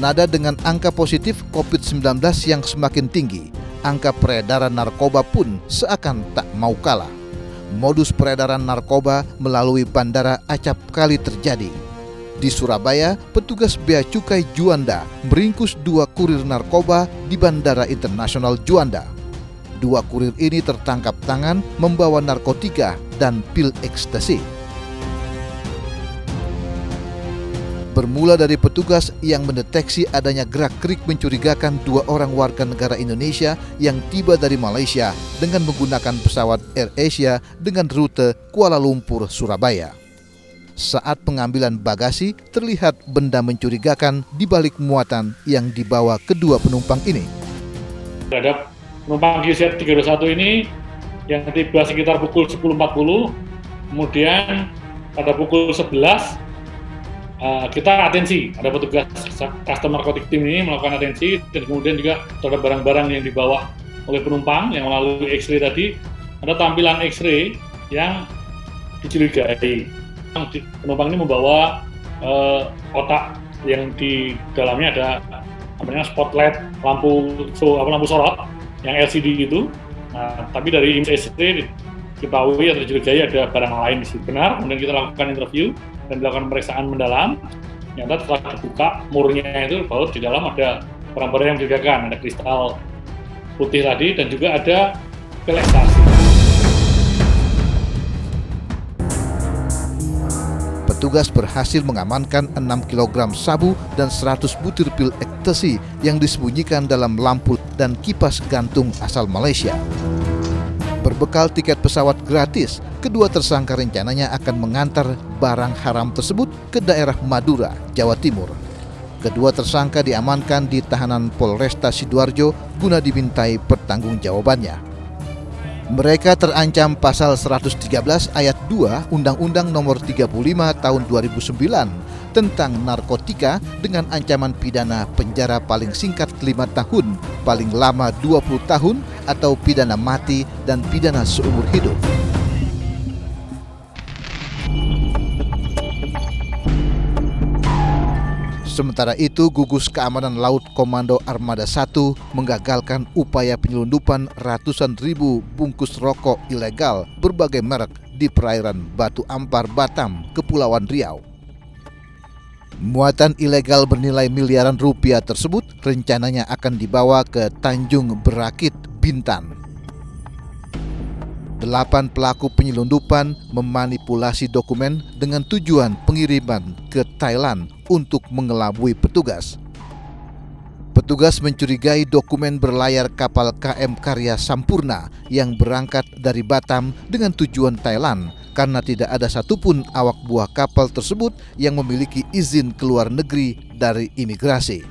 Senada dengan angka positif COVID-19 yang semakin tinggi, angka peredaran narkoba pun seakan tak mau kalah. Modus peredaran narkoba melalui Bandara acap kali terjadi. Di Surabaya, petugas Bea Cukai Juanda meringkus 2 kurir narkoba di Bandara Internasional Juanda. 2 kurir ini tertangkap tangan membawa narkotika dan pil ekstasi. Bermula dari petugas yang mendeteksi adanya gerak-gerik mencurigakan 2 orang warga negara Indonesia yang tiba dari Malaysia dengan menggunakan pesawat AirAsia dengan rute Kuala Lumpur, Surabaya. Saat pengambilan bagasi, terlihat benda mencurigakan di balik muatan yang dibawa kedua penumpang ini. Terhadap penumpang QZ 321 ini yang tiba sekitar pukul 10.40, kemudian pada pukul 11 kita atensi, ada petugas custom narcotic team ini melakukan atensi, dan kemudian juga terhadap barang-barang yang dibawa oleh penumpang yang melalui X-ray tadi, ada tampilan X-ray yang dicurigai. Penumpang ini membawa kotak yang di dalamnya ada spotlight lampu sorot yang LCD itu. Nah, tapi dari image X-ray diketahui atau dicurigai ada barang lain di situ. Benar, kemudian kita lakukan interview dan dilakukan pemeriksaan mendalam. Ternyata setelah dibuka murnya itu, bahwa di dalam ada barang-barang yang mencurigakan, ada kristal putih tadi dan juga ada pil ekstasi. Petugas berhasil mengamankan 6 kg sabu dan 100 butir pil ekstasi yang disembunyikan dalam lampu dan kipas gantung asal Malaysia. Berbekal tiket pesawat gratis, kedua tersangka rencananya akan mengantar barang haram tersebut ke daerah Madura, Jawa Timur. Kedua tersangka diamankan di tahanan Polresta Sidoarjo guna dimintai pertanggungjawabannya. Mereka terancam pasal 113 ayat 2 Undang-Undang Nomor 35 Tahun 2009 tentang narkotika dengan ancaman pidana penjara paling singkat 5 tahun, paling lama 20 tahun, atau pidana mati dan pidana seumur hidup. Sementara itu, Gugus Keamanan Laut Komando Armada 1 menggagalkan upaya penyelundupan ratusan ribu bungkus rokok ilegal berbagai merek di perairan Batu Ampar, Batam, Kepulauan Riau. Muatan ilegal bernilai miliaran rupiah tersebut rencananya akan dibawa ke Tanjung Berakit, Bintan. 8 pelaku penyelundupan memanipulasi dokumen dengan tujuan pengiriman ke Thailand untuk mengelabui petugas. Petugas mencurigai dokumen berlayar kapal KM Karya Sampurna yang berangkat dari Batam dengan tujuan Thailand karena tidak ada satupun awak buah kapal tersebut yang memiliki izin keluar negeri dari imigrasi.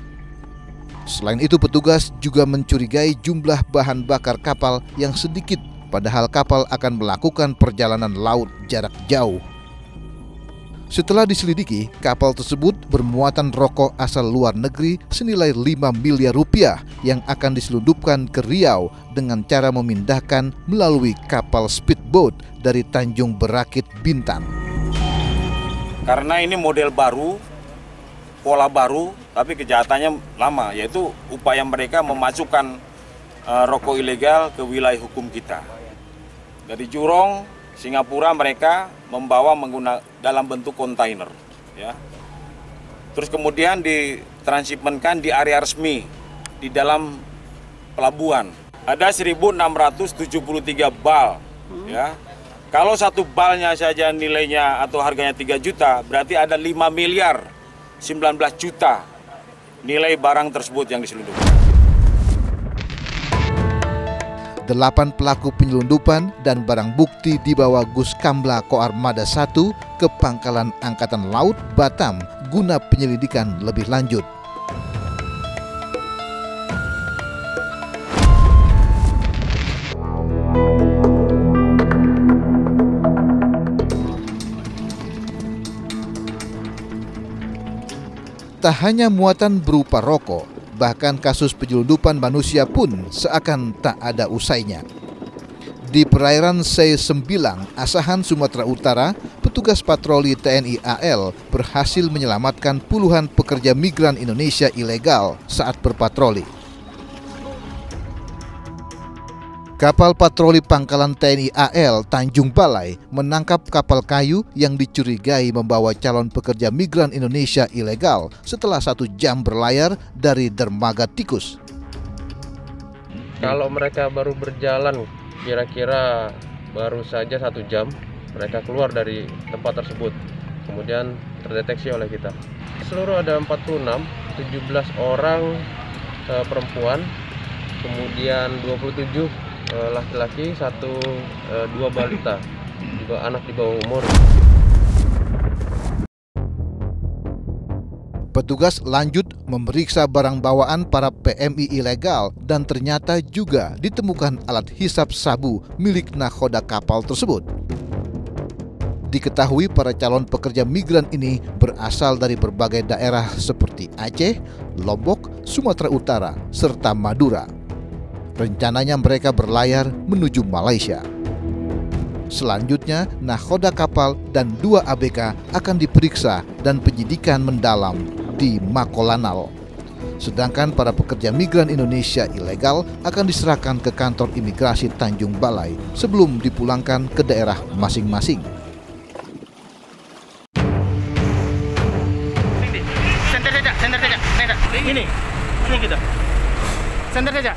Selain itu, petugas juga mencurigai jumlah bahan bakar kapal yang sedikit, padahal kapal akan melakukan perjalanan laut jarak jauh. Setelah diselidiki, kapal tersebut bermuatan rokok asal luar negeri senilai 5 miliar rupiah yang akan diselundupkan ke Riau dengan cara memindahkan melalui kapal speedboat dari Tanjung Berakit, Bintan. Karena ini model baru, pola baru, tapi kejahatannya lama, yaitu upaya mereka memasukkan rokok ilegal ke wilayah hukum kita. Dari Jurong, Singapura mereka membawa dalam bentuk kontainer, ya. Terus kemudian ditranshipmentkan di area resmi di dalam pelabuhan. Ada 1.673 bal, ya. Kalau satu balnya saja nilainya atau harganya 3 juta, berarti ada 5 miliar 19 juta nilai barang tersebut yang diselundupkan. 8 pelaku penyelundupan dan barang bukti dibawa Guskamla Koarmada 1 ke Pangkalan Angkatan Laut Batam guna penyelidikan lebih lanjut. Tak hanya muatan berupa rokok, bahkan kasus penyelundupan manusia pun seakan tak ada usainya. Di perairan Sei Sembilang, Asahan, Sumatera Utara, petugas patroli TNI AL berhasil menyelamatkan puluhan pekerja migran Indonesia ilegal saat berpatroli. Kapal patroli pangkalan TNI AL Tanjung Balai menangkap kapal kayu yang dicurigai membawa calon pekerja migran Indonesia ilegal setelah 1 jam berlayar dari dermaga Tikus. Kalau mereka baru berjalan kira-kira baru saja 1 jam, mereka keluar dari tempat tersebut, kemudian terdeteksi oleh kita. Seluruh ada 46, 17 orang perempuan, kemudian 27 laki-laki, 2 balita, juga anak di bawah umur. Petugas lanjut memeriksa barang bawaan para PMI ilegal dan ternyata juga ditemukan alat hisap sabu milik nakoda kapal tersebut. Diketahui para calon pekerja migran ini berasal dari berbagai daerah seperti Aceh, Lombok, Sumatera Utara, serta Madura. Rencananya mereka berlayar menuju Malaysia. Selanjutnya, nakoda kapal dan 2 ABK akan diperiksa dan penyidikan mendalam di Makolanal. Sedangkan para pekerja migran Indonesia ilegal akan diserahkan ke kantor imigrasi Tanjung Balai sebelum dipulangkan ke daerah masing-masing. Senter saja. Ini kita. Senter saja.